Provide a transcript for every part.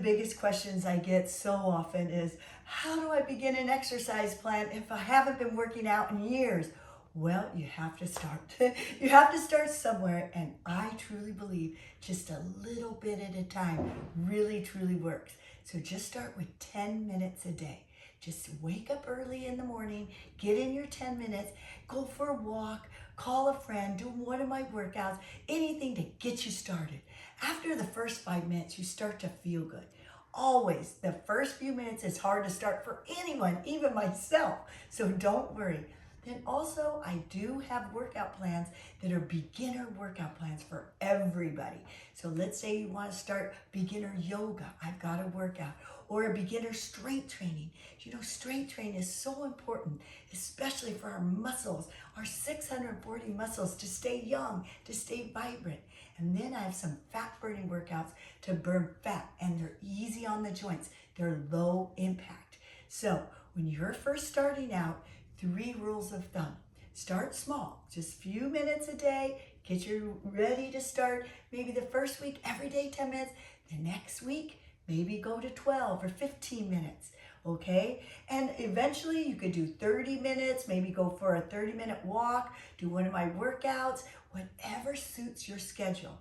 biggest questions I get so often is, how do I begin an exercise plan if I haven't been working out in years? Well, you have to start. You have to start somewhere, and I truly believe just a little bit at a time really, truly works. So just start with 10 minutes a day. Just wake up early in the morning, get in your 10 minutes, go for a walk, call a friend, do one of my workouts, anything to get you started. After the first 5 minutes, you start to feel good. Always, the first few minutes is hard to start for anyone, even myself, so don't worry. Then also, I do have workout plans that are beginner workout plans for everybody. So let's say you want to start beginner yoga, I've got a workout, or a beginner strength training. You know, strength training is so important, especially for our muscles, our 640 muscles, to stay young, to stay vibrant. And then I have some fat burning workouts to burn fat, and they're easy on the joints. They're low impact. So when you're first starting out, 3 rules of thumb. Start small, just a few minutes a day, get you ready to start. Maybe the first week, every day 10 minutes. The next week, maybe go to 12 or 15 minutes, okay? And eventually you could do 30 minutes, maybe go for a 30-minute walk, do one of my workouts, whatever suits your schedule.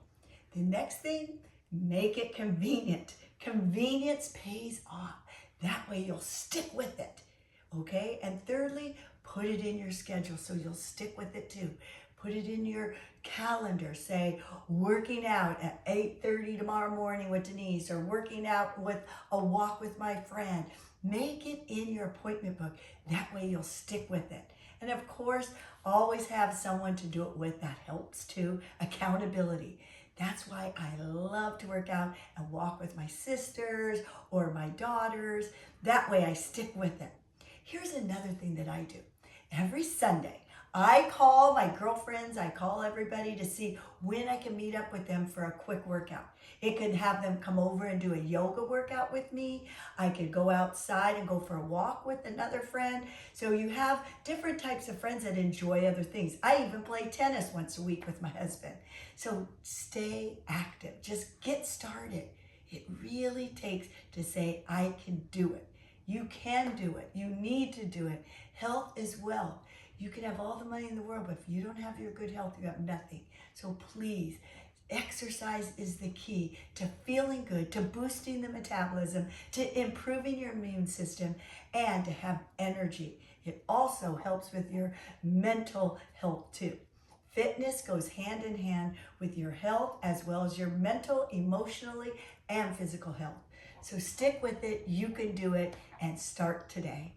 The next thing, make it convenient. Convenience pays off. That way you'll stick with it, okay? And thirdly, put it in your schedule so you'll stick with it too. Put it in your calendar. Say, working out at 8:30 tomorrow morning with Denise, or working out with a walk with my friend. Make it in your appointment book. That way you'll stick with it. And of course, always have someone to do it with. That helps too. Accountability. That's why I love to work out and walk with my sisters or my daughters. That way I stick with it. Here's another thing that I do. Every Sunday, I call my girlfriends, I call everybody to see when I can meet up with them for a quick workout. It could have them come over and do a yoga workout with me. I could go outside and go for a walk with another friend. So you have different types of friends that enjoy other things. I even play tennis once a week with my husband. So stay active, just get started. It really takes to say, I can do it. You can do it. You need to do it. Health is wealth. You can have all the money in the world, but if you don't have your good health, you have nothing. So please, exercise is the key to feeling good, to boosting the metabolism, to improving your immune system, and to have energy. It also helps with your mental health too. Fitness goes hand in hand with your health as well as your mental, emotionally, and physical health. So stick with it, you can do it, and start today.